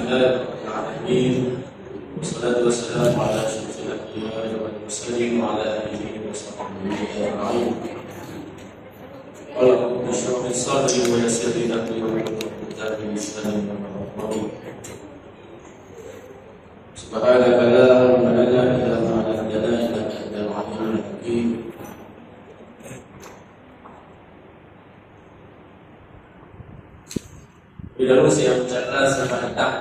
لله رب العالمين والصلاة والسلام على أشرف الأنبياء والمرسلين وعلى آله وصحبه أجمعين. اللهم اشرح لي صدري ويسر لي أمري واحلل عقدة من لساني يفقهوا قولي. سبحانك لا علم لنا إلا ما علمتنا إنك أنت العليم الحكيم. Bila saya bercakap sama datang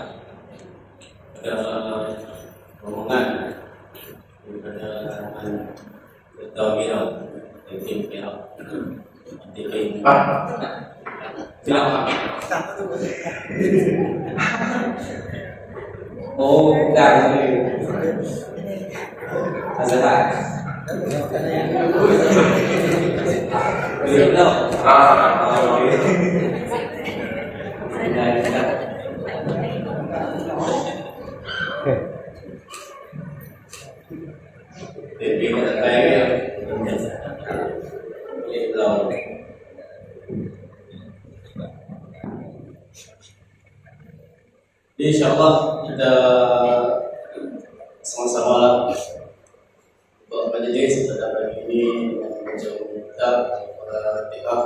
pada rombongan daripada Tawira dan tim Perak tim Perak oh bukan Azhar InsyaAllah kita sama-sama buat majlis pada hari ini dengan kita para pihak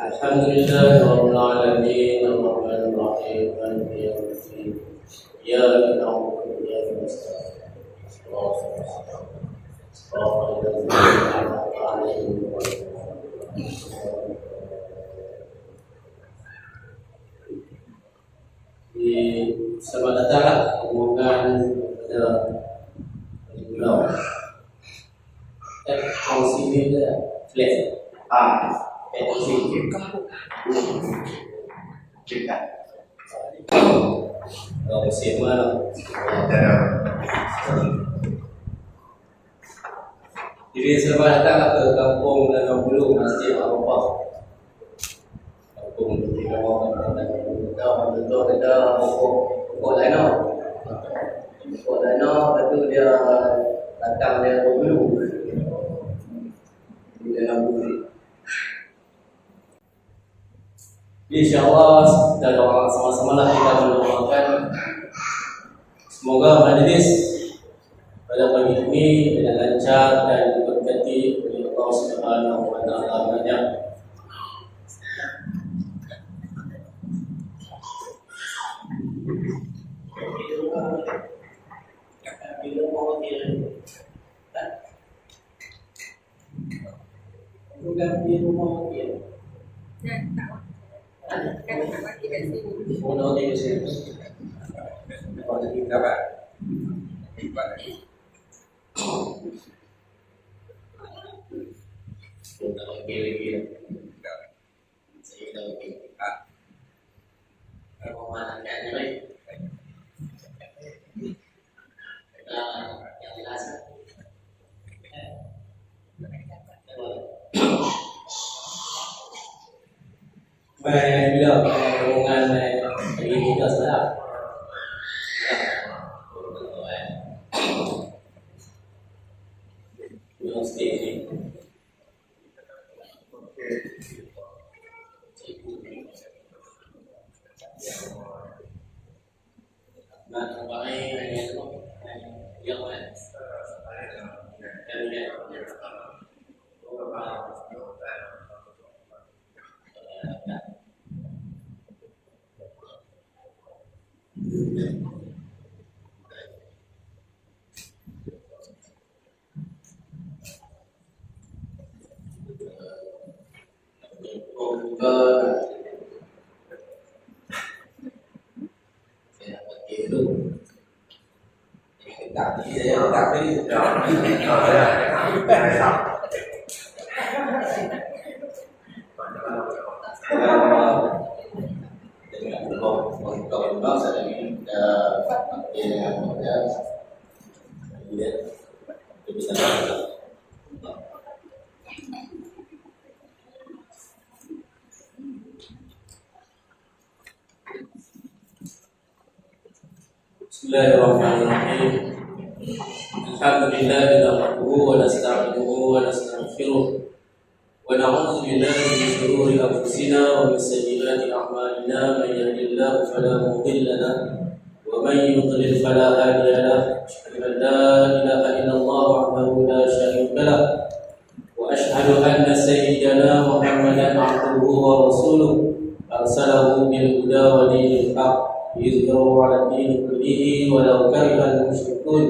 Alhamdulillah Rabbil Alamin Ar-Rahmanir Rahim Maliki Yawmiddin Iyyaka na'budu wa iyyaka nasta'in Shiratal ladzina an'amta 'alaihim selamat datang rombongan pada pulau kongsi ni dia flat kongsi dekat musim mana jadi selamat datang ke kampung Danau Bulu Masjid Arafah. Kampung di bawah bentuk ada pokok danau. Pokok danau lepas tu dia datang dia berbulu. Di dalam bulu. InsyaAllah kita doa sama-sama lah kita mendoakan semoga majlis pada pagi ini dengan lancar dan diberkati oleh Allah Subhanahu wa Ta'ala. Bukan di rumah dia. Kan tak kita sini. Ono di sini. Kalau kita dapat. Kita lagi. Saya dah lagi. Kalau mana nak ni. Yang jelas. Baik, bila rombongan ini kita sedap. Belum stage ni. Nak sampai yang mana? Bismillahirrahmanirrahim. Alhamdulillah nahmaduhu wa nasta'inuhu wa nastaghfiruh ونعوذ بالله من شرور أنفسنا ومن سيئات أعمالنا من يهد الله فلا مضل له ومن يضلل فلا هادي له أشهد أن لا إله إلا الله وحده لا شريك له وأشهد أن سيدنا محمدا عبده ورسوله أرسله بالهدى ودين الحق ليظهره على الدين كله ولو كره المشركون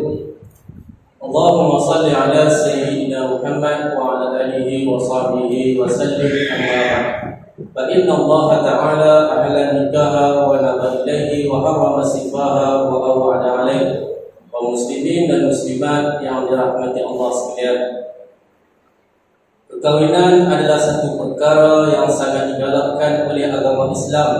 اللهم صل على سيدنا محمد وعلى آله وصحبه وسلم أما بعد فإن الله تعالى أحل النكاح ونبى إليه وحرم سفاها وأوعد عليه ومسلمين dan muslimat yang dirahmati Allah sekalian. Perkawinan adalah satu perkara yang sangat digalakkan oleh agama Islam.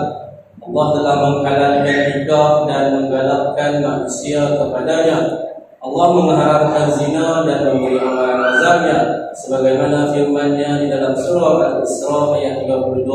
Allah telah menghalalkan nikah dan menggalakkan manusia kepadanya. Allah mengharamkan zina dan memberi amaran azabnya sebagaimana firman-Nya di dalam surah Al-Isra ayat 32.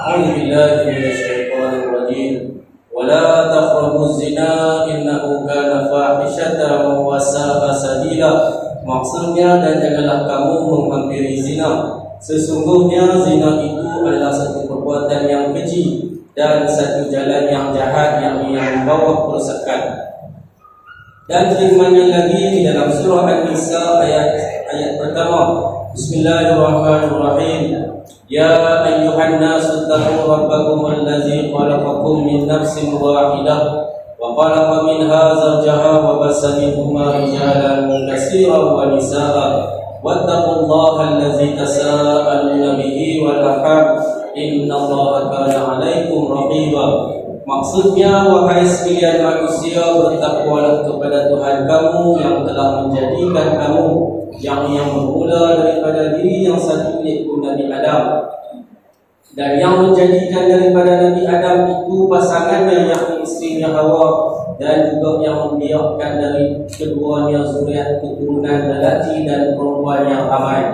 A'udzubillahi minasyaitonir rajim. Wala taqrabuz zina innahu kana fahishatan wa sa'a sabila. Maksudnya, dan janganlah kamu menghampiri zina. Sesungguhnya zina itu adalah satu perbuatan yang keji dan satu jalan yang jahat yang membawa kerosakan. Dan firman-Nya lagi di dalam surah An-Nisa ayat pertama. Bismillahirrahmanirrahim. Ya ayyuhan nasu taqu rabbakum allazi khalaqakum min nafsin wahidah wa khalaqa minha zawjaha wa bassa minhuma rijalan katsiran wa nisaa wattaqullaha allazi tasaaluna bihi wal arham innallaha kana 'alaikum raqiba. Maksudnya, wahai sekalian manusia, bertakwalah kepada Tuhan kamu yang telah menjadikan kamu yang bermula daripada diri yang satu, iaitu Nabi Adam, dan yang menjadikan daripada Nabi Adam itu pasangannya yakni isterinya Hawa, dan juga yang membiarkan dari keduanya zuriat keturunan lelaki dan perempuan yang ramai.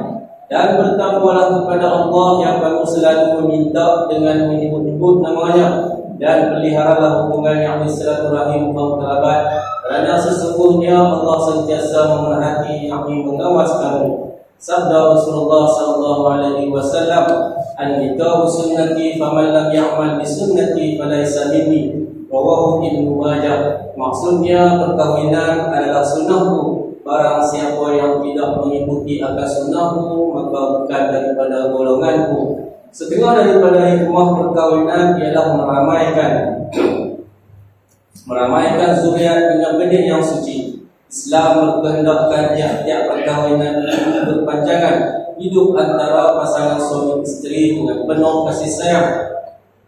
Dan bertakwalah kepada Allah yang kamu selalu meminta dengan menyebut-nyebut namanya, dan peliharalah hubungan yang silaturahim kaum kerabat, kerana sesungguhnya Allah sentiasa memerhati yang mengawas kamu. Sabda Rasulullah sallallahu alaihi wasallam, "An-nikahu sunnati faman lam ya'mal bi sunnati falaysa minni." Rawahu Ibnu Majah. Maksudnya, perkahwinan adalah sunnahku. Barang siapa yang tidak mengikuti akan sunnahku, maka bukan daripada golonganku. Setengah daripada hikmah perkahwinan ialah meramaikan zuriat dengan benih yang suci. Islam berkehendakkan tiap-tiap perkahwinan berpanjangan hidup antara pasangan suami isteri dengan penuh kasih sayang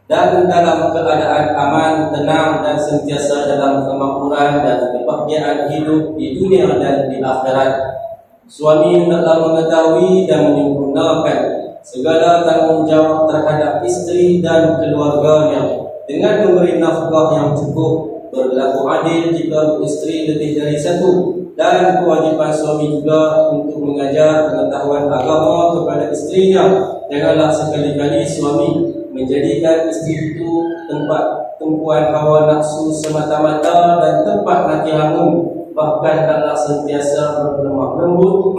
dan dalam keadaan aman, tenang, dan sentiasa dalam kemakmuran dan kebahagiaan hidup di dunia dan di akhirat. Suami hendaklah mengetahui dan menyempurnakan segala tanggungjawab terhadap isteri dan keluarganya dengan memberi nafkah yang cukup, berlaku adil jika isteri lebih dari satu, dan kewajipan suami juga untuk mengajar pengetahuan agama kepada istrinya. Janganlah sekali-kali suami menjadikan isteri itu tempat tumpuan hawa nafsu semata-mata dan tempat nanti hangun. Bahkan hendaklah sentiasa berlemah lembut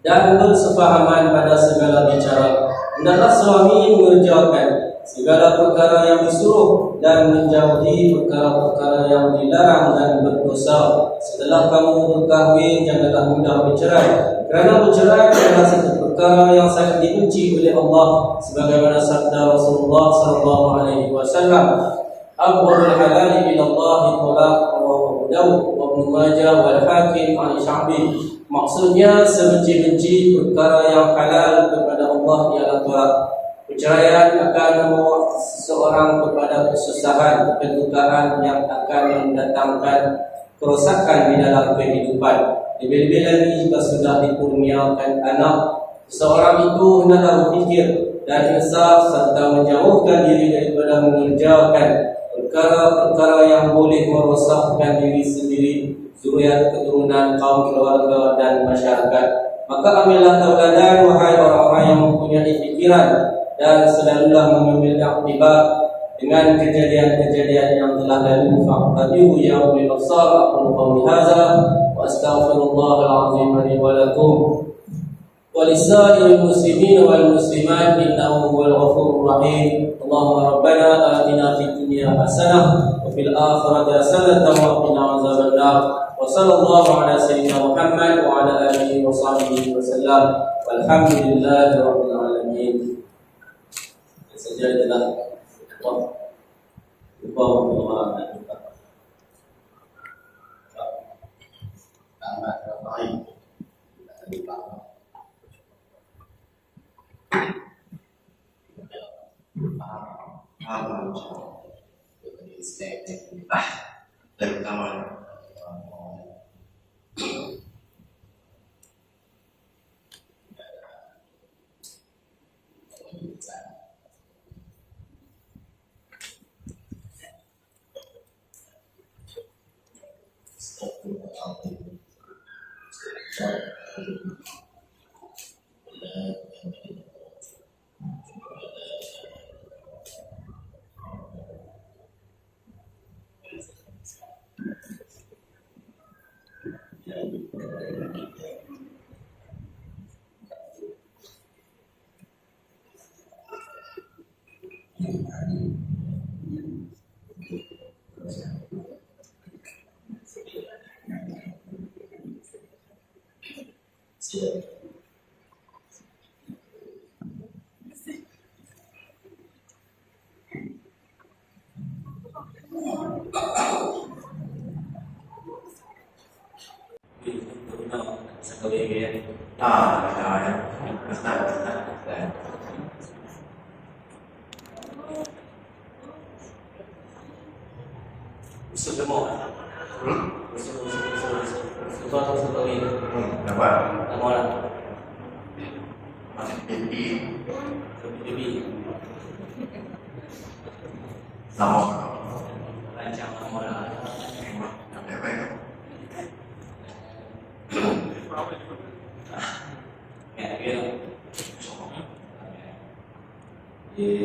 dan bersefahaman pada segala bicara. Hendaklah suami mengerjakan segala perkara yang disuruh dan menjauhi perkara-perkara yang dilarang dan berdosa. Setelah kamu berkahwin, janganlah mudah bercerai, kerana bercerai adalah satu perkara yang sangat dibenci oleh Allah, sebagaimana sabda Rasulullah sallallahu alaihi wasallam, "Abghadul halali ila Allah talaq." Rawahu Abu Dawud wa Ibnu Majah wal Hakim an Sya'bi. Maksudnya, sebenci-benci perkara yang halal kepada Allah ialah talak. Perceraian akan membawa seseorang kepada kesusahan, kedukaan yang akan mendatangkan kerosakan di dalam kehidupan. Lebih-lebih lagi jika sudah dikurniakan anak, seseorang itu hendaklah berfikir dan insaf serta menjauhkan diri daripada mengerjakan perkara-perkara yang boleh merosakkan diri sendiri, zuriat, keturunan, kaum keluarga, dan masyarakat. Maka ambillah tauladan, wahai orang-orang yang mempunyai fikiran, dan selalulah mengambil iktibar dengan kejadian-kejadian yang telah lalu. Fa'tabiru ya ulil absar. Aqulu qawli hadza wa astaghfirullahal azim li wa lakum. ولسائر المسلمين والمسلمات إنه هو الغفور الرحيم. اللهم ربنا آتنا في الدنيا حسنة وفي الآخرة حسنة وقنا عذاب النار. وصلى الله على سيدنا محمد وعلى آله وصحبه وسلم والحمد لله رب العالمين. Sejadilah Allah amat baik.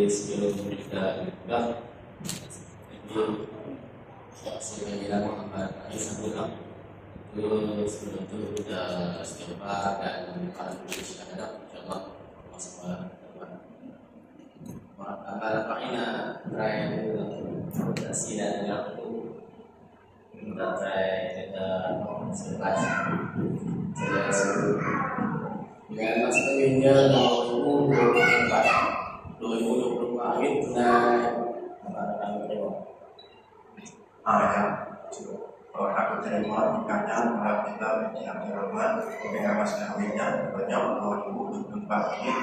Sebelum kita buka, saya bilang Muhammad Aisyah sebelum itu kita istighfar dan kalau kita ada insyaallah masalah amal fa'ina try produksi dan waktu kita try kita selepas saya dengan mas kawinnya 2024 itu nah kalau aku terima nikahnya malah kita yang terhormat dengan mas kawinnya banyak 2024 ini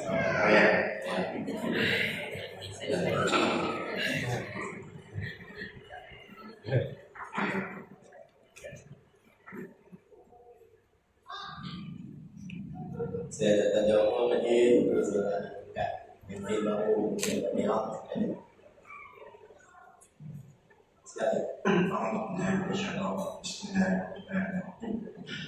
oh ya saya datang jauh lagi terus dekat nanti baru merah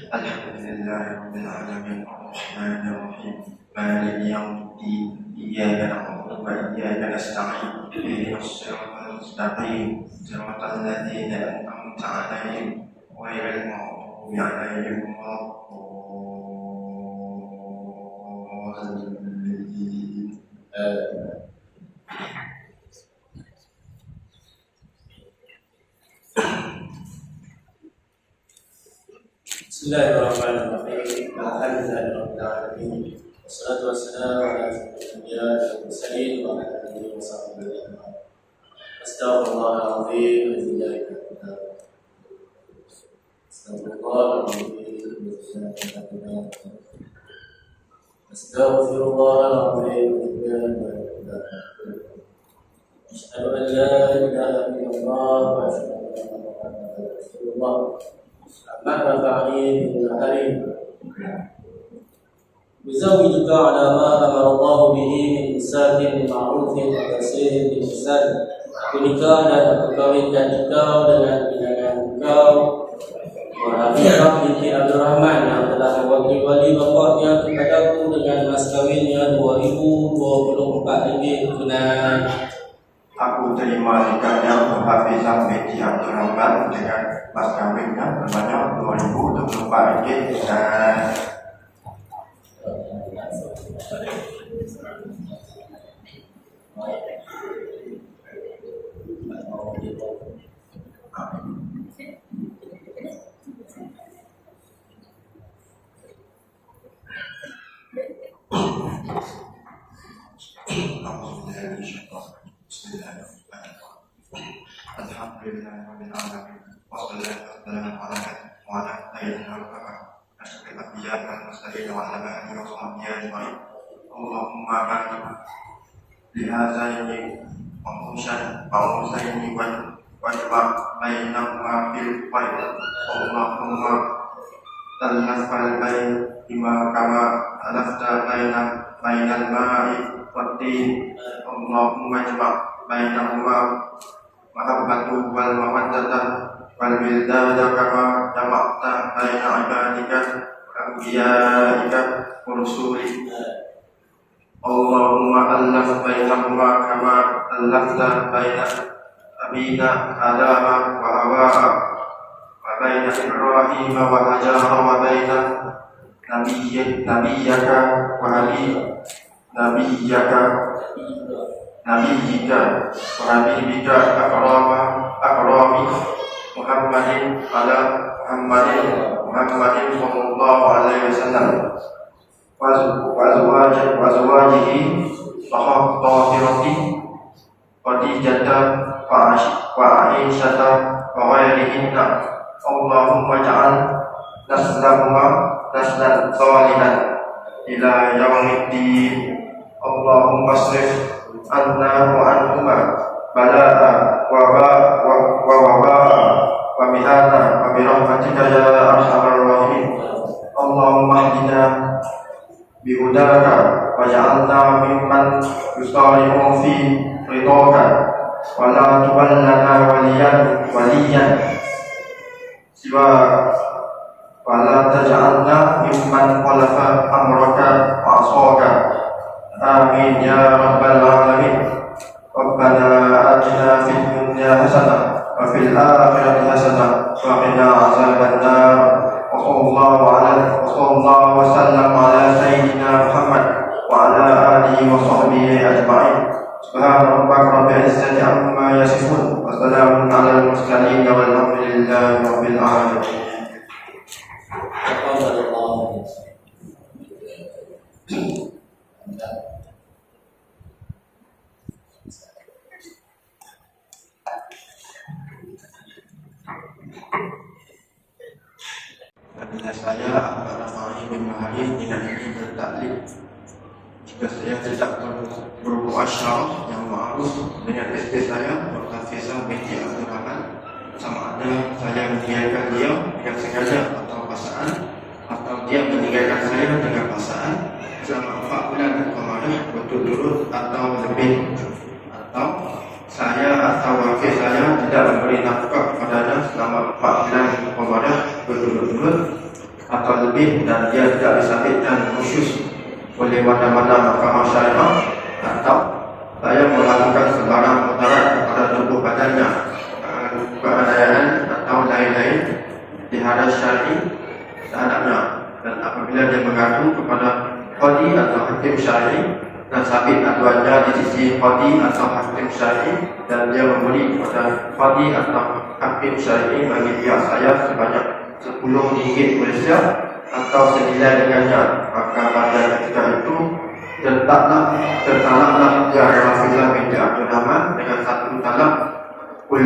Alhamdulillah Rabbil Alamin Ar-Rahmanir Rahim Maliki Yawmiddin Iyyaka na'budu wa iyyaka nasta'in Ihdinas siratal mustaqim Siratal ladzina an'amta 'alaihim ghairil maghdubi 'alaihim Bismillahirrahmanirrahim. Alhamdulillahirabbil alamin. Wassalatu wassalamu ala asyrofil anbiya'i wal mursalin wa ala alihi wa sahbihi ajma'in. Astaghfirullahal azim wa astaghfirullahal azim Asyhadu an la ilaha illallah wa asyhadu anna Muhammadan rasulullah. Selamat datang di hari Bizawjuka ala ma amara Allah bihi min isakin ma'rufin wa tasirin bi ihsan. Aku nikah dan aku kawinkan engkau dengan pinangan engkau Wahafizah binti Abdul Rahman yang telah mewakili bapaknya kepadaku dengan mas kawinnya 2024 ringgit tunai. Aku terima nikahnya Muhafizah Binti Abdul Rahman dengan mas kawinnya sebanyak RM2.024 dan Alhamdulillahirabbil alamin wassalatu wassalamu ala sayyidina Muhammad asyrafil anbiya wal mursalin wa ala alihi wa sahbihi ajma'in. Allahumma barik li hadzaini fa'usaini wajma' bainahuma fil khair. Allahumma talafal bain bima kama alafta bainal ma'i wat-tin. Allahumma jma' bainahuma mahabbatu wal mawaddata wal wildada kama jama'ta baina ibadika anbiya'ika wa rusulik. Allahumma allaf bainahuma kama allafta baina abina Adama wa Hawa wa baina Ibrahim wa Hajara wa baina nabiyyaka wa nabiyyika wa habibika akrami Muhammadin ala Muhammadin sallallahu alaihi wasallam wa azwajihi tahirati Khadijah wa Aisyah wa ghairihinna. Allahumma ja'al naslahuma naslan salihan ila yaumiddin. Allahumma asrif anna wa anhuma bala'a wa waba'a wa mihana wa birahmatika ya arhamar rahimin. Allahumma hdina bihudaka wa ja'alna mimman yusari'u fi ridhaka wa la tuwallana waliyan siwa wa la taj'alna mimman khalafa amraka wa asaka. Amin ya rabbal alamin. Rabbana atina fid dunya hasanah wa fil akhirati hasanah wa qina azaban nar. Wa sallallahu wa sallam ala sayyidina Muhammad wa ala alihi wa sahbihi ajma'in. Subhana rabbika rabbil izzati amma yasifun wa salamun alal mursalin walhamdulillahi rabbil alamin. Apabila saya Al-Fahri bin Mahari tidak ingin bertaklid, jika saya tidak bermuasyarah yang ma'ruf dengan istri saya Muhafizah Binti Abdul Rahman, sama ada saya meninggalkan dia dengan sengaja atau paksaan, atau dia meninggalkan saya dengan paksaan selama 4 bulan Ramadan berturut-turut atau lebih, atau saya atau wakil saya tidak memberi nafkah kepadanya selama 4 bulan Ramadan berturut-turut atau lebih, dan dia tidak disakitkan khusus oleh wadah-wadah mahkamah syariah, atau saya melakukan sembarang mudarat kepada tubuh badannya, penganiayaan atau lain-lain di hadis syar'i terhadapnya, dan apabila dia mengadu kepada qadi atau hakim syar'i dan sabit aduannya di sisi qadi atau hakim syar'i, dan dia memberi kepada qadi atau hakim syar'i bagi pihak saya sebanyak RM10 Malaysia atau senilai dengannya, maka pada ketika itu tertalaklah dia Muhafizah Binti Abdul Rahman dengan satu talak kul.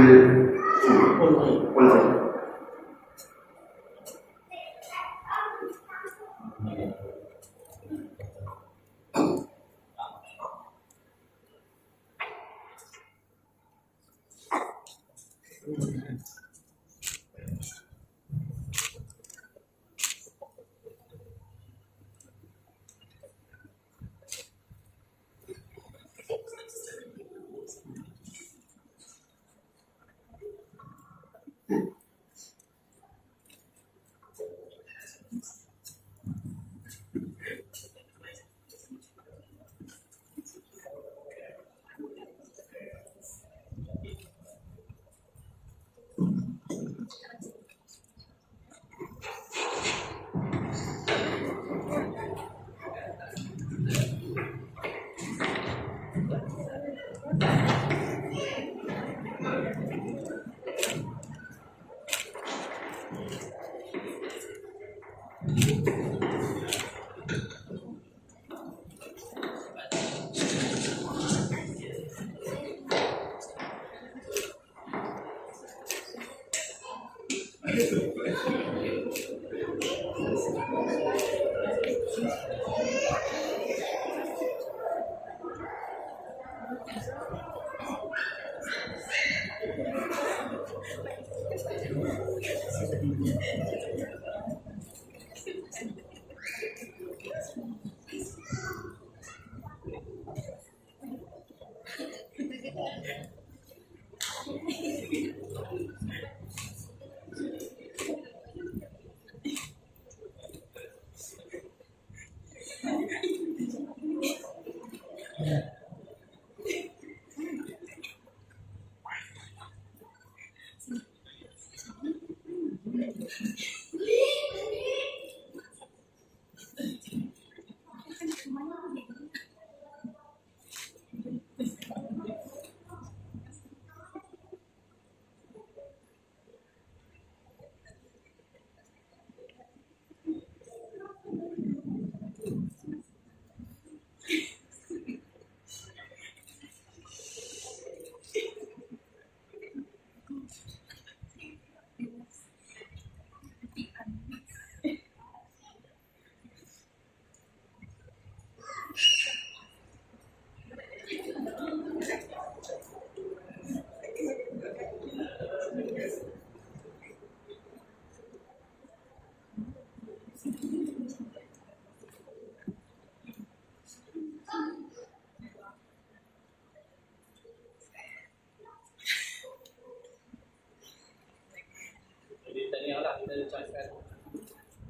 Jadi tahniahlah kita ucapkan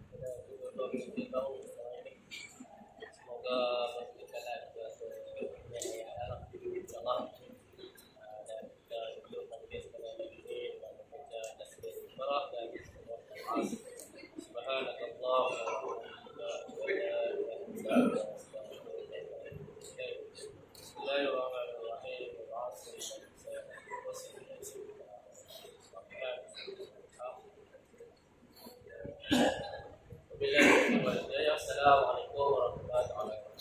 kepada kedua-dua pemimpin baru ini. Semoga berjalan insya-Allah. Dan kita duduk majlis pada hari ini dan membaca tasbih ibadah dan subhanallah Assalamualaikum warahmatullahi wabarakatuh.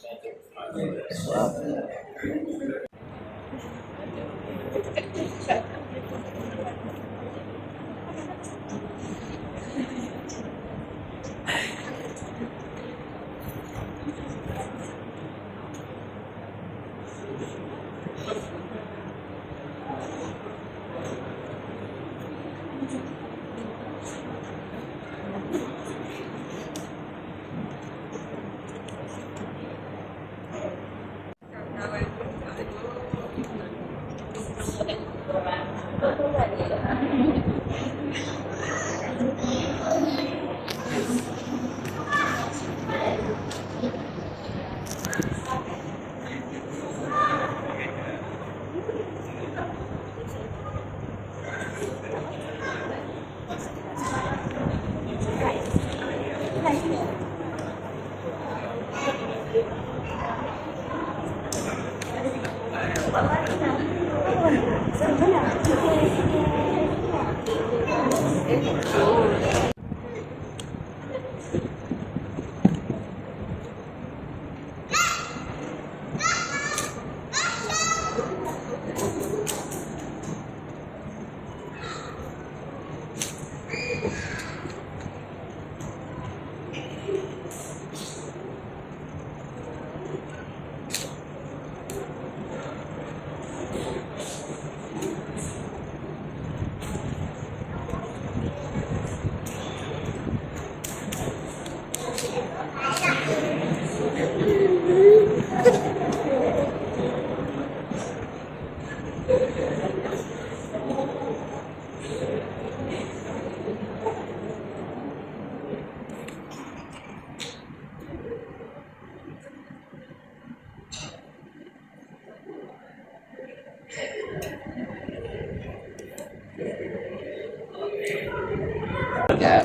Ya.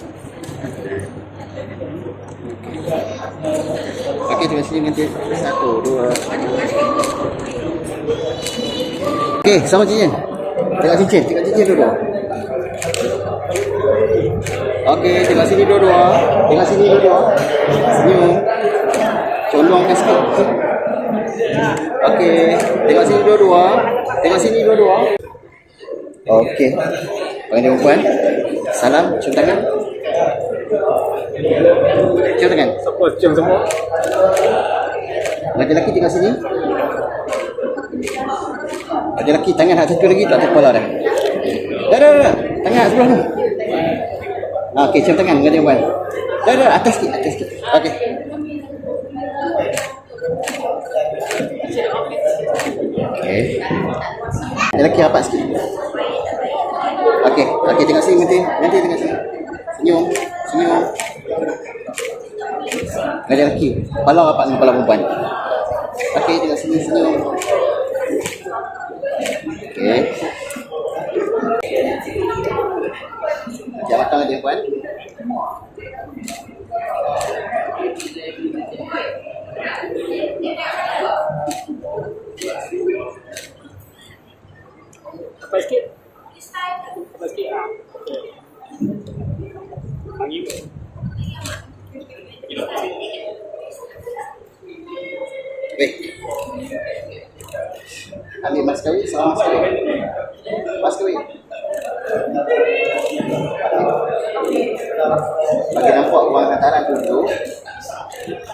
Okey, terima kasih nanti 1, 2. Okey, sama cincin. Tengok cincin dulu. Okey, tengok sini dua-dua. Tengok sini dua-dua. Senyum. Condongkan sikit. Okey, tengok sini dua-dua. Tengok sini dua-dua. Okey. Panggil perempuan. Salam, cium tangan. Cium tangan. Siapa cium semua? Laki-laki tinggal sini. Laki-laki tangan hak satu lagi tak ada kepala dah. Dah. Tangan hak sebelah tu. Okey, cium tangan dengan perempuan. Dah, atas sikit. Okey. Okey. Laki rapat sikit. Okey, tengok sini nanti tengok sini. Senyum. Ada lelaki. Kepala rapat dengan kepala perempuan. Okey, tengok sini senyum. Okey. Jangan matang dia puan. Apa sikit? Apa sikit? Panggil. Baik. Ambil mas kahwin, salam mas kahwin. Mas kahwin. Bagi nampak wang hantaran dulu.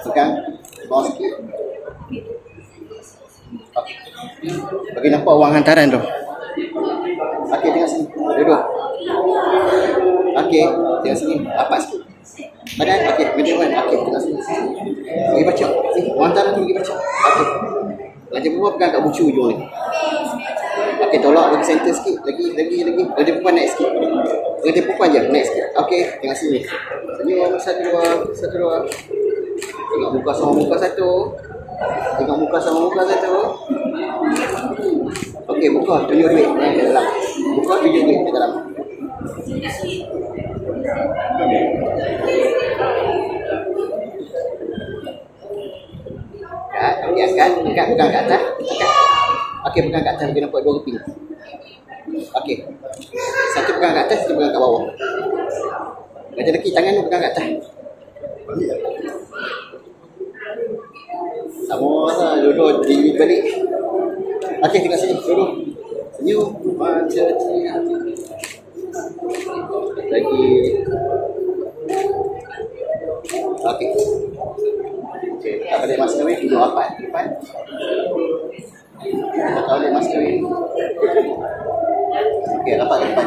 Pegang bawah sikit. Bagi nampak wang hantaran tu. Okey, tengok sini. Duduk. Okey, tengok sini. Rapat sikit. Badan, okey. Medium kan? Okey, tengok sini. Bagi baca. Sini, wang hantaran tu bagi baca. Okey. Raja perempuan pegang kat bucu hujung ni. Okey, tolak lagi center sikit. Lagi. Raja perempuan naik sikit. Raja perempuan je, naik sikit. Okey, tengok sini. Senyum, satu, dua. Tengok muka sama muka satu. Tengok muka sama muka satu. Okey, buka tunjuk duit yang kat dalam. Buka tunjuk duit kat dalam. Okey, angkat pegang kat atas. Okey, pegang kat atas bagi nampak dua keping. Okey. Satu pegang kat atas, satu pegang kat bawah. Raja lelaki tangan tu pegang kat atas. Sama lah, duduk di balik. Okey, tengok sini, duduk. Senyum, macam lagi. Okey. Okey, tak balik mas kahwin, duduk rapat depan. Tak balik mas kahwin. Okey, rapat ke depan.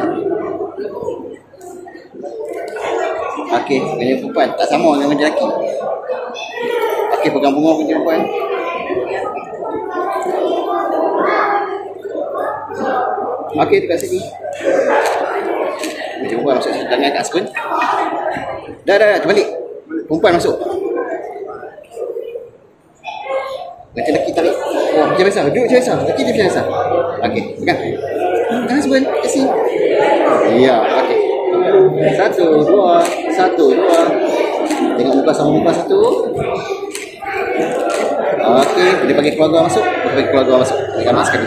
Okey, dengan perempuan tak sama dengan lelaki. Okey, pegang bunga dengan perempuan. Okey, dekat sini. Perempuan masuk sini, tangan kat spoon. Dah, terbalik. Perempuan masuk. Macam lelaki tarik. Oh, macam biasa. Duduk macam biasa. Lelaki dia macam biasa. Okey, pegang. Tangan spoon, kat sini. Ya, okey. Satu, dua. Tengok muka sama muka satu. Okey, dia bagi keluarga masuk. Pegang mas sekali.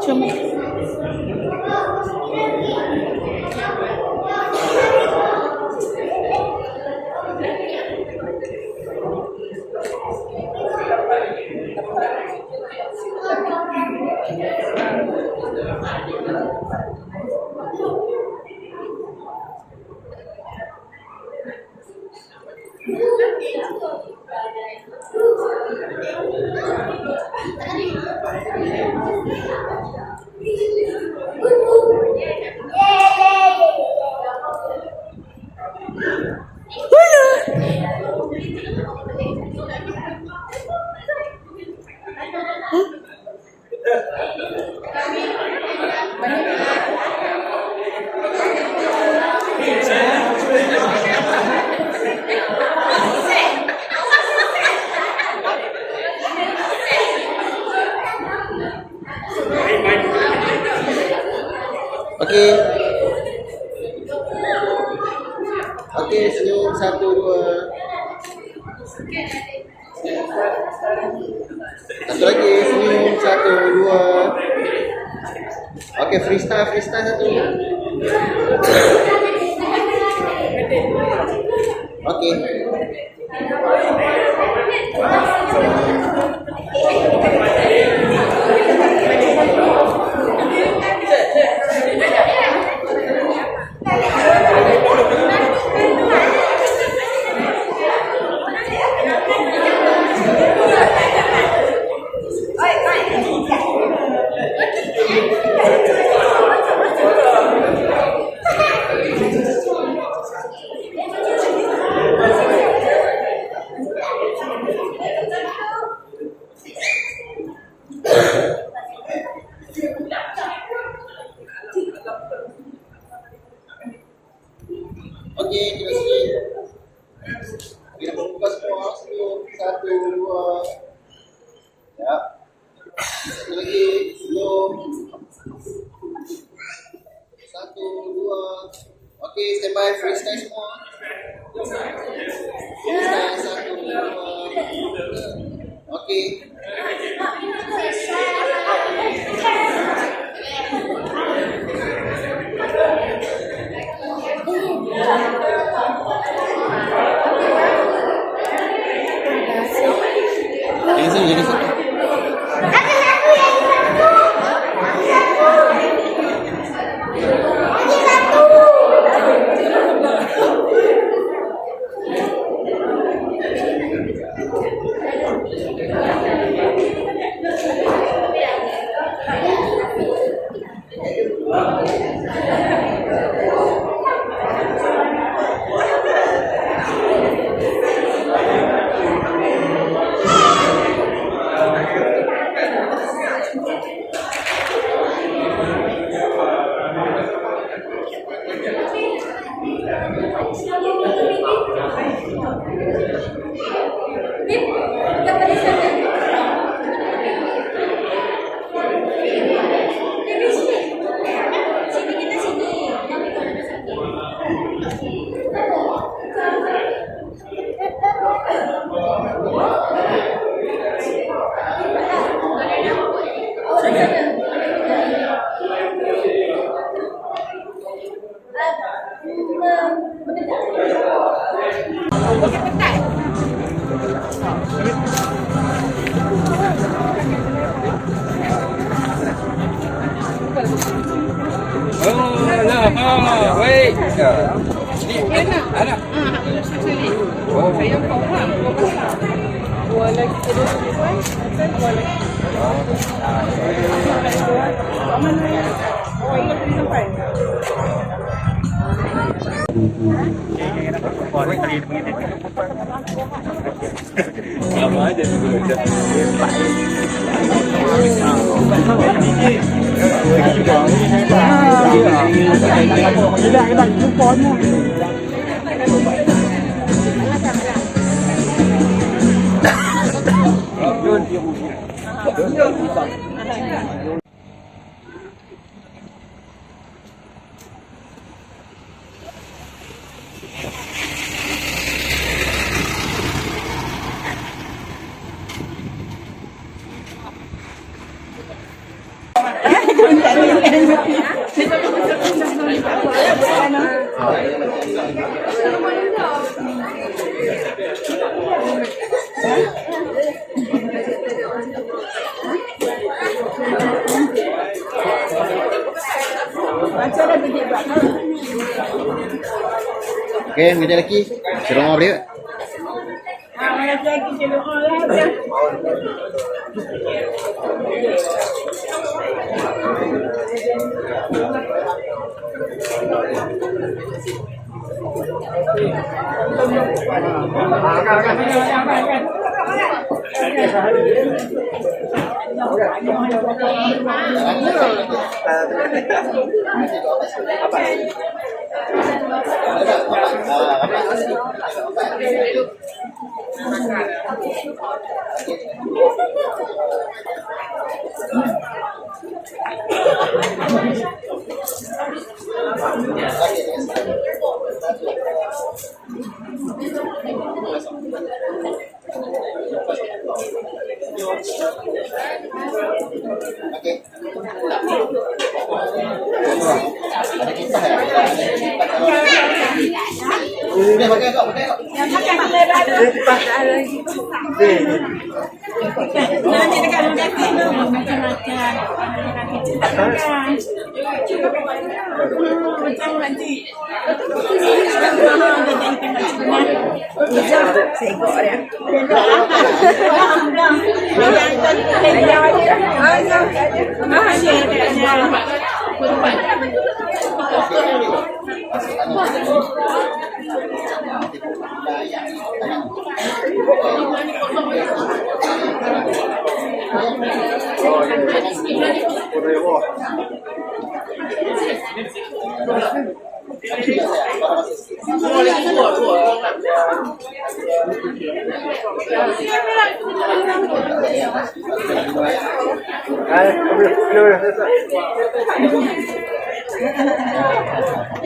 Cuma Okey. Okey, senyum. Satu, dua. Satu lagi, senyum. Satu, dua. Okey, freestyle satu. Okey. Okey. Jangan sini, jangan sini. Baik. Ni anak. Oh. Saya faham. Dua lagi terus kan? Dua lagi. Oh, ingat sampai. Lama aja sebelum Okey, meja lagi. Serong boleh tak? Okey. Ada kipas ya? Boleh pakai kau, pakai kau. Nanti dekat rumah macam-macam. Macam nanti. Segok dia.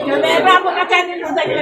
Merah pun akan dulu saja.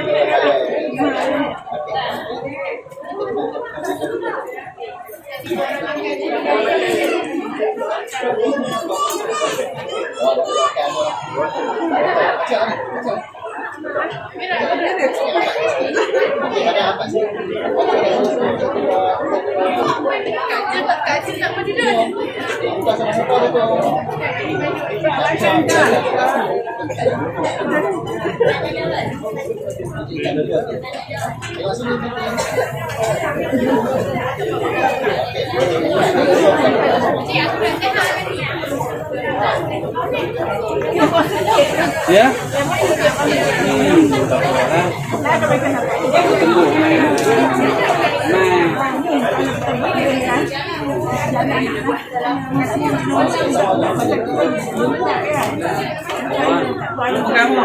Ya. Tunggu.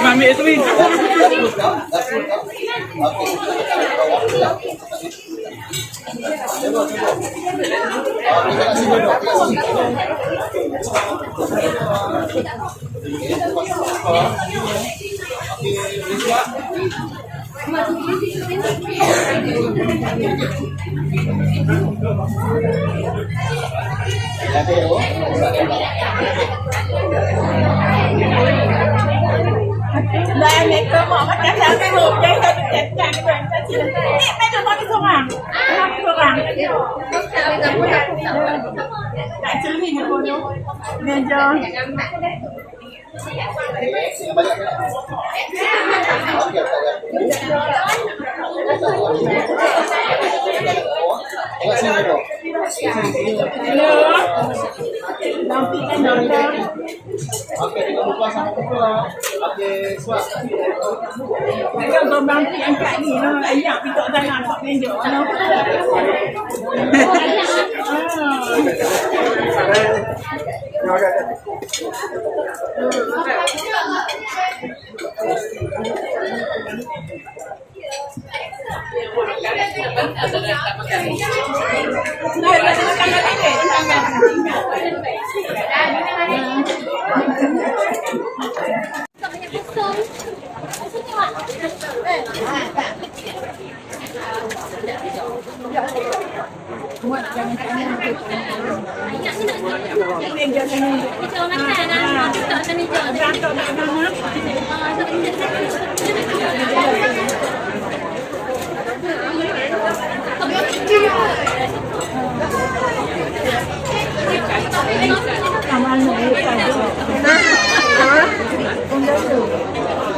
Ambil itu ni. Đây này cơ mở mắt cá sáng cái hộp đây thôi chặt chặt cái bạn ta chỉ mấy đứa con đi không à? Không à? Đại sứ thì một cô đâu? Nên cho. Cái con đang thì anh chạy thì nó ấy nhỉ bị tội tai nạn hoặc nên giữa nó.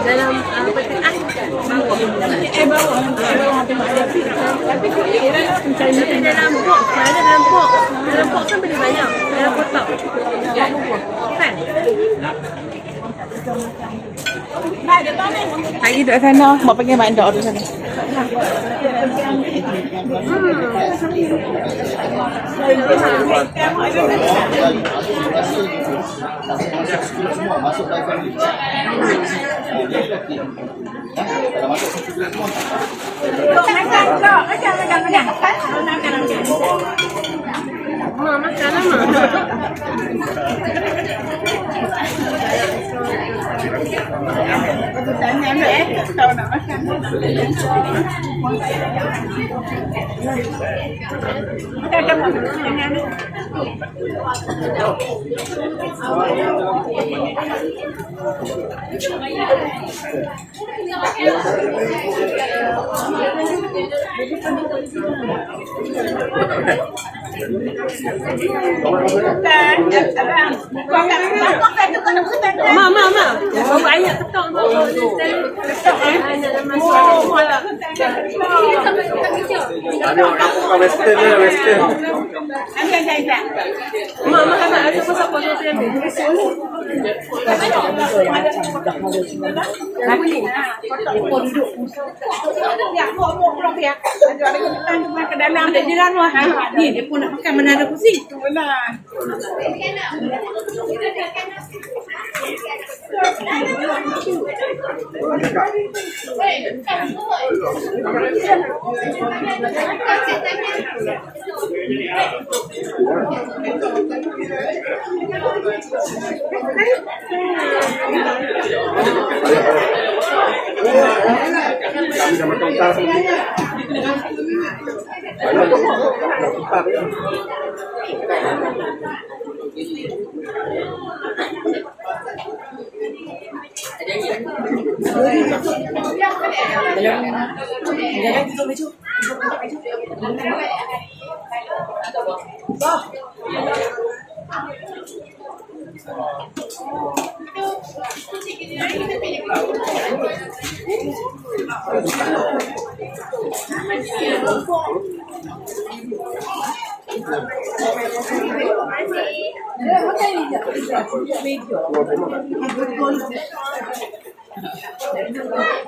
Dalam petaan em bawa dalam pok kan beli banyak dalam kotak kan lagi duduk sana mau pergi bandar duduk sana Mama, bawa ayat ketok tu. Ketok Western. Mama kan ada pasal foto tu yang ke dalam dia jalan wah. Dia pun nak makan menara kursi. Benar.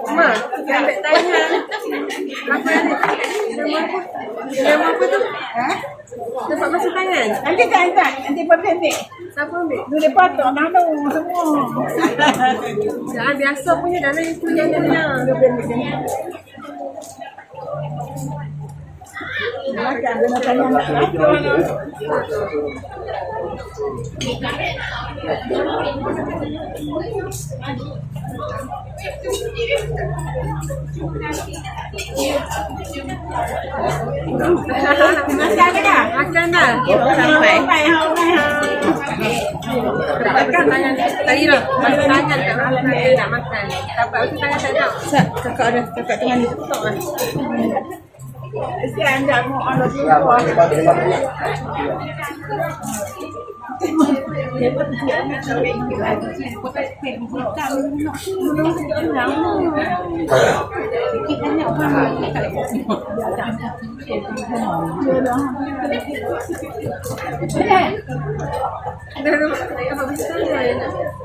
Ma, ambil tanya. Apa ni? Nama apa tu? Dapat masuk tangan? Nanti tak angkat, nanti pendek. Siapa ambil? Dia patut nano semua. Jangan biasa punya dalam itu yang dia. Makan dengan tanya nak apa. Makan dah. Makan dah. Sampai Tekan tangan. Tadi dah. Masuk tangan kat orang saya nak makan. Dapat masuk tangan tak tahu. kakak ada kakak tengah ni. Si anda mau ada dulu.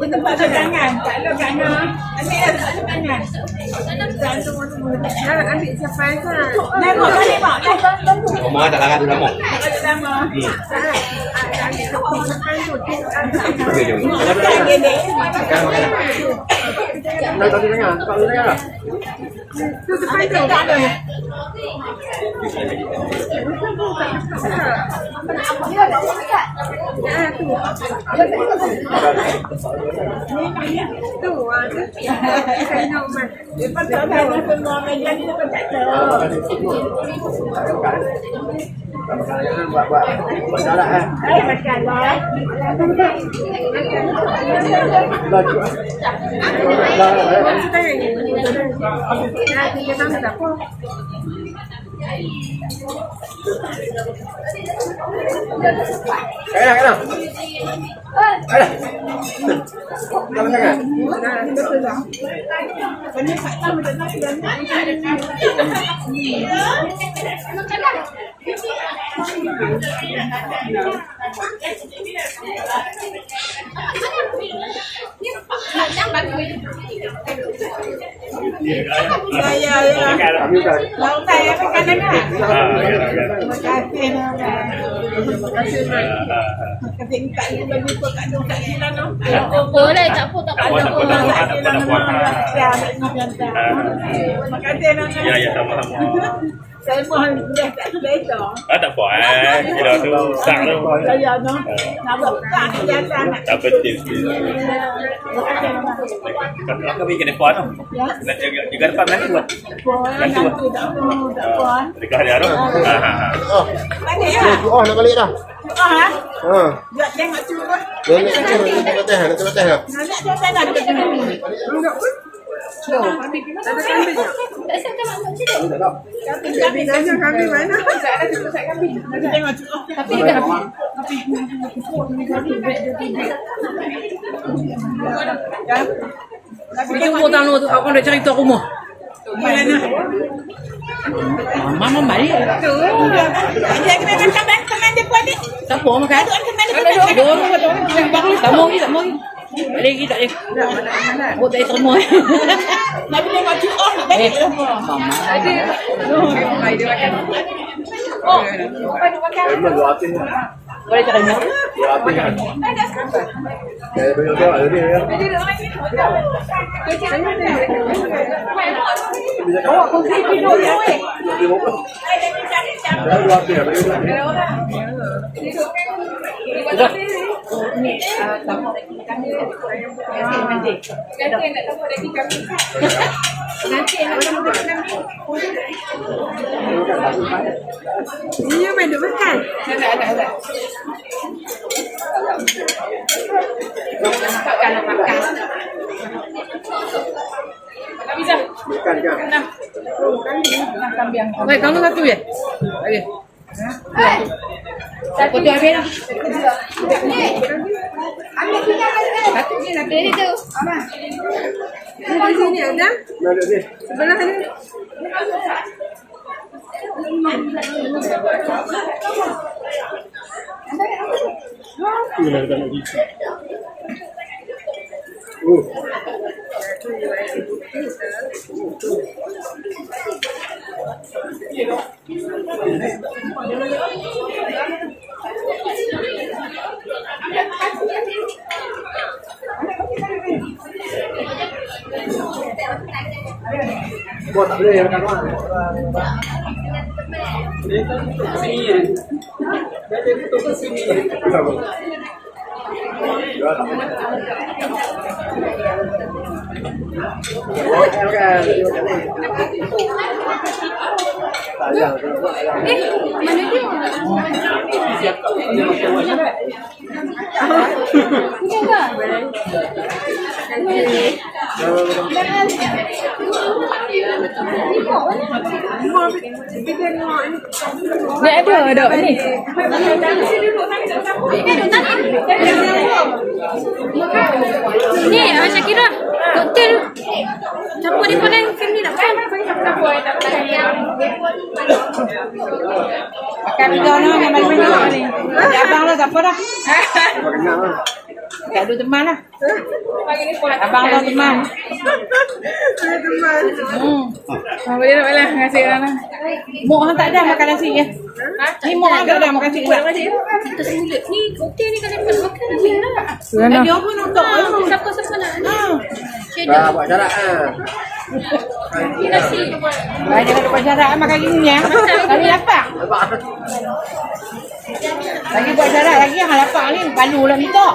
Tempat tangan, tak ada tangan. Ambil tangan. Jangan ambil siapa kan. Tengok balik mak. Rumah tak larang dulu mak. Sama. Okey jom. Tu depan tu. Tak ada. Tu ada. Saya nak makan. Lepas tu ada semua meja ni lepas tak tahu. Makan lah. Masuk tangan ni. Dia tak ada apa. Ya. Lauk saya makan enggak? Terima kasih nak. Kasih minta ni bagi kau kat dong kat sini noh. Boleh tak apa tak apa. Ya, terima kasih noh. Ya, sama-sama. Saya mohon sudah tak selesa. Tak apa Kira tu sak tu. Saya noh. Nak buat tak biasa nak. Tak penting. Kau pergi ke depan tu. Ya. Nak jaga depan nanti buat. Nanti tak puan. Dekat dia tu. Mana ya? Oh, nak balik dah. Ha? Ha. Jom tengok cuba. Nak tengok Nak jom saya nak dekat sini. Enggak pun. Tak ada kambing. Tak siapa mak cik. Kambing aja kambing mana? Saya ada cuba saya kambing. Nanti tengok cuba. Tapi dia dah Tunggu tanu tu aku nak cerita rumah. Mana? Mama mari. Tu. Dia kena makan teman dia pun ni. Tak apa makan. Teman dia pun. Tak mau lagi. Lagi tak lagi. Buat tak semua. Nabi tengok cuba nak balik semua. Mama. Ada. Dia makan. Oh, apa dia makan? Boleh cakap ni. Oh, kunci tidur ni. Sudah. Ini main duk makan. Ada. Makan. Tak bisa. Makan biang. Baik, kamu satu ya? Okey. Satu dia ambil. Satu ni nak beli tu. Di sini ada. Sebelah ni. Buat tak boleh ya kawan. Mana dia? Enggak. Dia ada ni. Ni Syakira. Koktel. Campur di mana film ni nak makan? Makan video ni memang banyak ni. Ada abang lah tak apa dah. Tak ada teman lah. Abang lah teman. Boleh tak boleh nasi orang lah. Mok hang tak ada makan nasi ya. Ni mok hang tak ada makan nasi. Kita semulut ni koktel ni kalau dapat makan nasi lah. Dia pun untuk Siapa-siapa nak ni? Dah buat jarak Ni nasi. jangan lupa jarak makan gini ya. Kami lapar. Lagi buat jarak lagi yang lapar ni balu lah minta.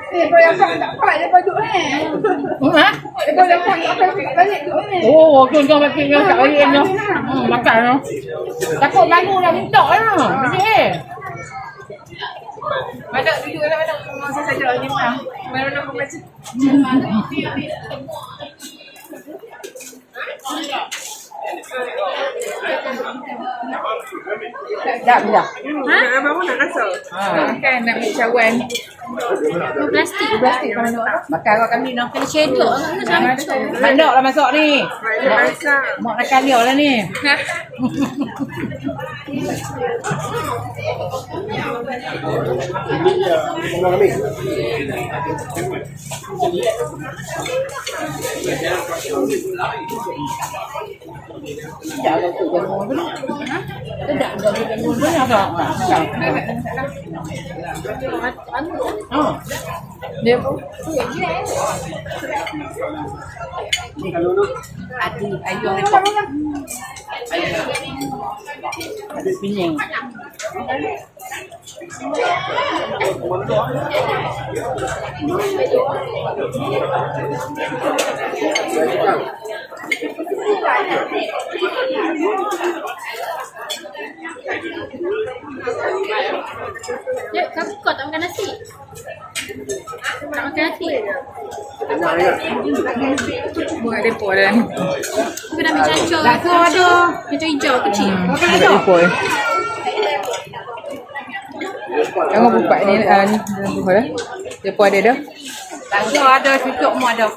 Kau yang tak dapat dia duduk ni. Ha? Kau yang tak balik duduk ni. Oh, tuan-tuan makan yang tak balik ni. Makan lah. Takut balu lah minta lah. Ni. Ada duduk dalam mana? Masa saja ni mah. Mana-mana kau baca. Tak bisa. Ha? Abang nak rasa. Makan nak ambil cawan. Plastik. Plastik kalau nak. Makan kat kami nak. Kena cedok lah. Kena campur. Mandok lah masuk ni. Dia masak. Mak nak kaliau lah ni. Tak ada tu jamu tu. Tak ada jamu tu apa? Oh. Dia Adi, ayo repot. Ada pinying. Ya, kamu kau tak makan nasi? Tak makan nasi? Buat repot dah. Aku dah ambil cancur. Laksa ada. Cancur hijau kecil. Makan ada repot. Jangan buka ni ni buka dah. Repot ada dah. Laksa ada, cucuk mu ada.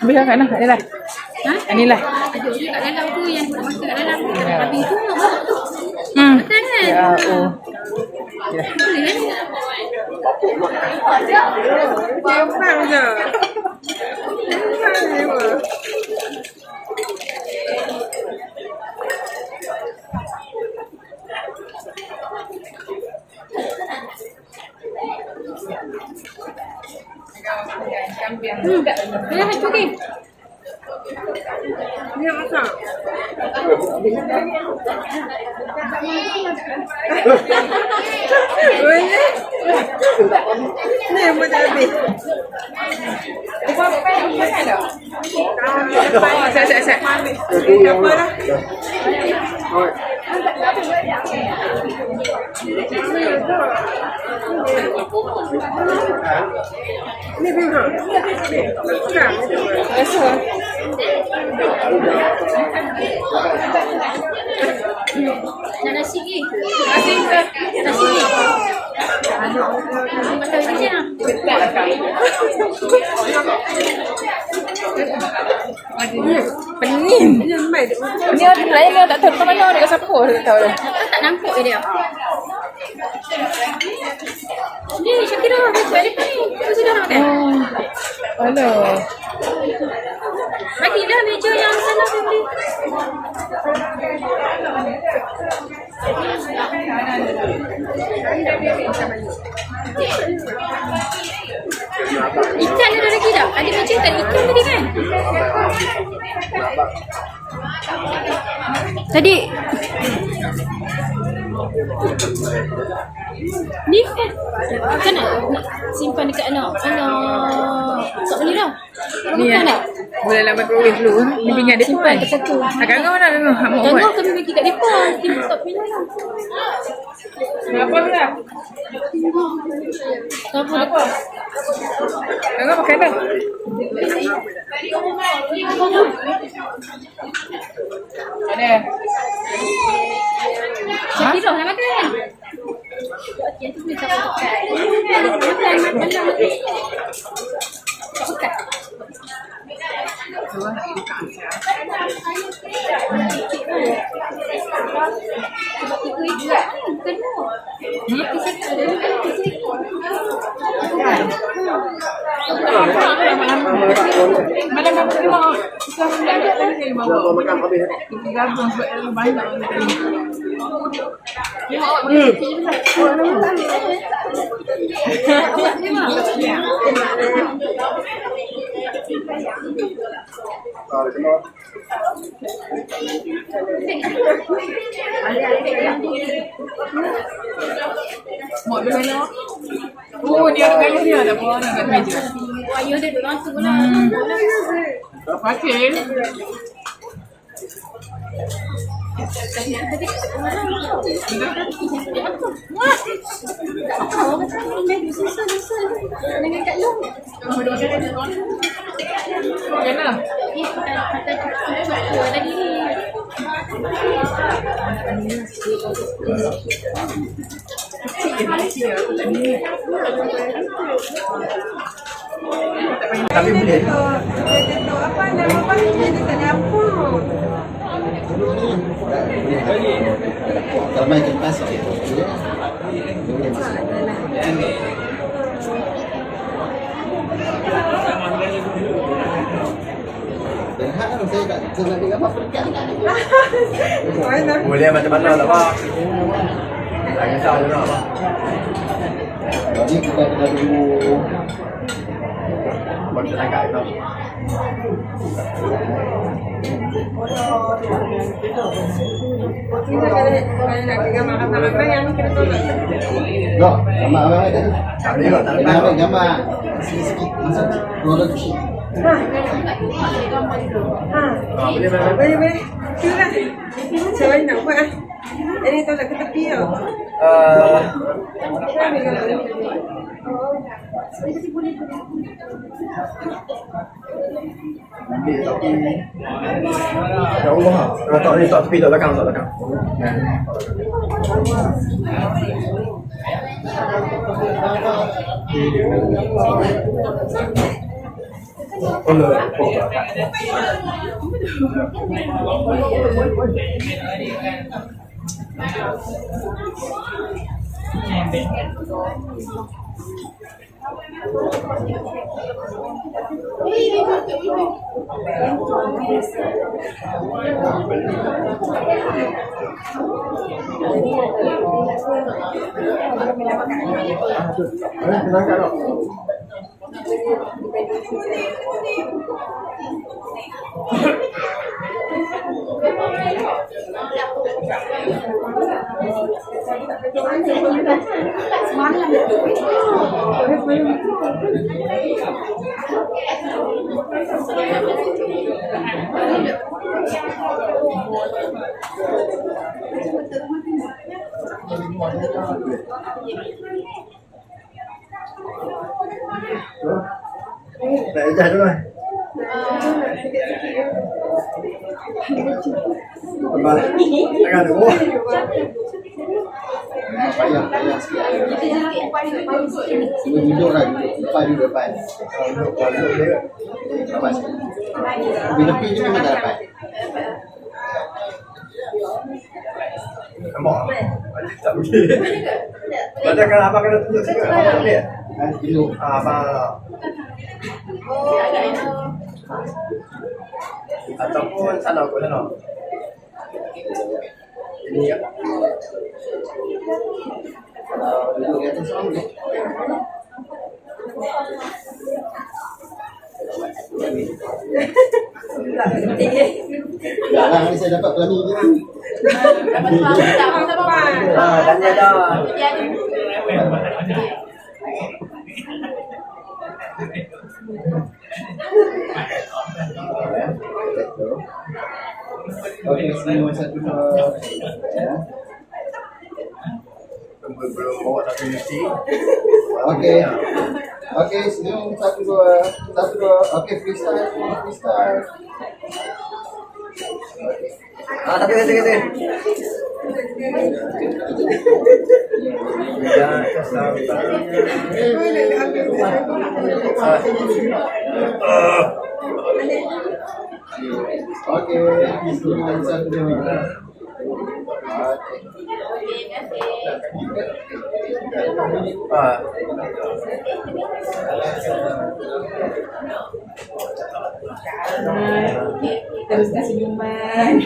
Bila kan lah, inilah. Ha? Inilah. Ada je kat dalam tu yang nak masuk kat dalam tu. Habis tu nak makan kan? Ya, oh. Ya. Boleh kan? Gampang je. Dah okey. Dia masak. Ni yang macam habis. Set. Tak apa lah. Ni bimah. Bukan. Rasa. Nak nasi ni. Nasi ke? Nasi ni. Makan nasi lah. Pening. Ni orang lain dia tak tahu kat mana dekat siapa tak tahu dah. Tak nampak ke dia? Ni Syakira balik depan ni. Kau sudah nak makan? Aduh. Bagilah meja yang sana beli. Ikan ada lagi tak? Ada meja tak ikan tadi kan? Tadi ni kan nak simpan dekat anak tak boleh dah. Ni Makan ya. tak? Boleh lah microwave dulu. Ni pinggan dia simpan. Satu. Agak mana memang hak mau Jangan buat. kami bagi kat mereka. Kita tak pilih lah. Apa dah? Apa? Jangan makan dah. Ada. Syakira nak makan. Yang tu boleh tak makan. Makan. Mana kamu terima? Kita ada lagi bawa. Kita gabung sebab ada banyak. Mau di mana? Oh, dia ada gaya dia ada bawa kat meja. Ayah dia duduk langsung lah. Okey. Dengan Kak Long. Kenapa? Lagi ni. Tapi boleh. Apa nama pasnya dia tak ada apa. Kalau main kertas okey. Boleh masuk. Dan hak kan saya tak nak dengar apa dekat. Boleh macam-macam tak apa. Tak kisah je nak apa. Jadi kita kena tunggu Baca tangkap itu. Kalau nak gambar apa yang kita tolak. no, gambar apa ada? Tak boleh tak boleh. Gambar sikit-sikit masuk roller sheet. Boleh. Cuba. Saya nak buat ah. Ini tolak ke tepi tau. Ambil tapi ya Allah. Kalau tak ni tak tepi tak belakang. Đấy, ra rồi. Vâng, anh ăn được không? Duduk lah, duduk depan. Apa sih? Lebih ni memang tak dapat. Nampak? Tak boleh. Macam kalau abang kena tunjuk sikit, abang tak boleh? Dulu. Abang. Ataupun sana kot sana. Ini ya. Dulu di atas orang ni. Jangan ni saya dapat pelani ni. Tanya dah. Okey, semua satu dua. Belum bawa satu mesti. Okey. Okey, senyum satu dua. Okey, freestyle. Tapi kata. Ya, okey, senyum satu dua. Teruskan senyuman.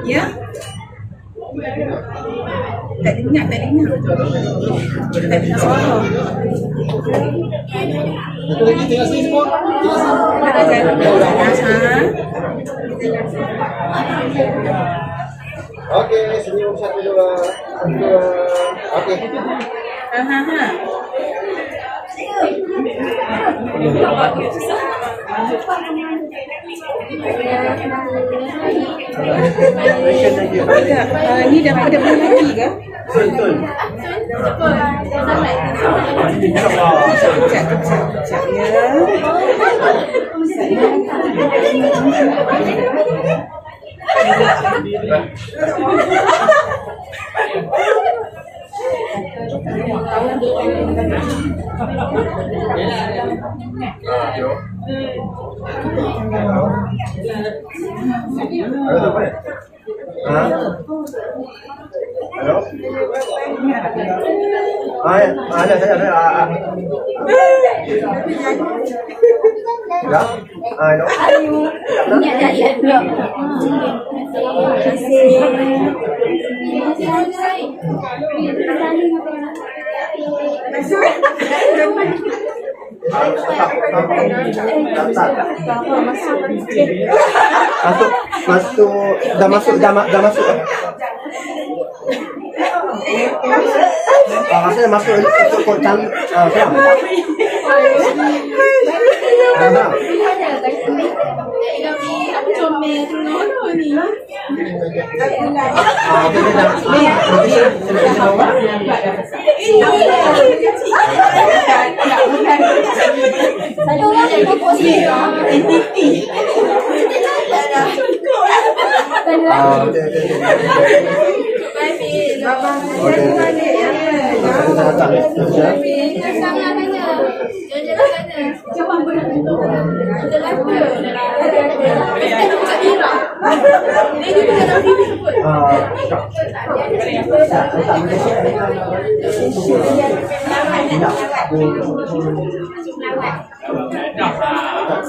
Ya? Tak dengar. Tak dengar suara. Lagi tengah sini semua. Okey, senyum satu dua. Okey. Ni dah pada bulan lagi ke? Betul. Sekejap ya. Halo. Ada saya. Ya. Halo. Masuk dah masuk. Rasanya masuk kotak keram.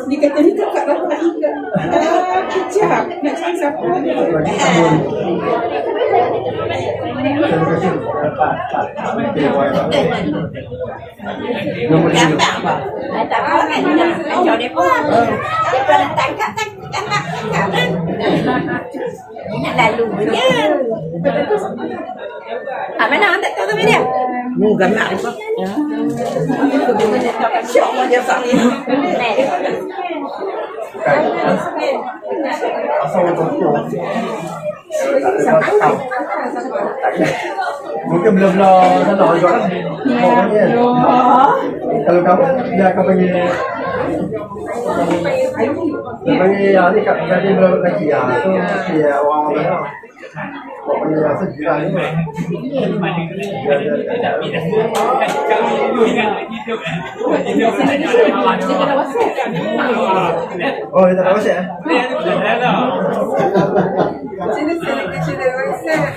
Dia kata ni kakak bapak ikat. Kejap. Nak cari siapa? Gambar apa? Tak apa kan? Macam dia pun. Dia pun nak tangkap kan? Nak lalu je. Mana tak tahu tapi dia? Gambar apa? Syok dia tak ni. Asal untuk mungkin belum sana juga kan. Kalau kamu dia akan panggil yang ni kan dia belum lagi ya. Tu dia orang mana. Pokoknya rasa gila ni. Oh, dia tak WhatsApp. Sini kecil WhatsApp.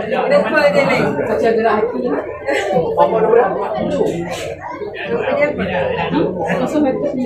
Kenapa dia ni? Macam gerak hati. Apa dia? Kosong hati.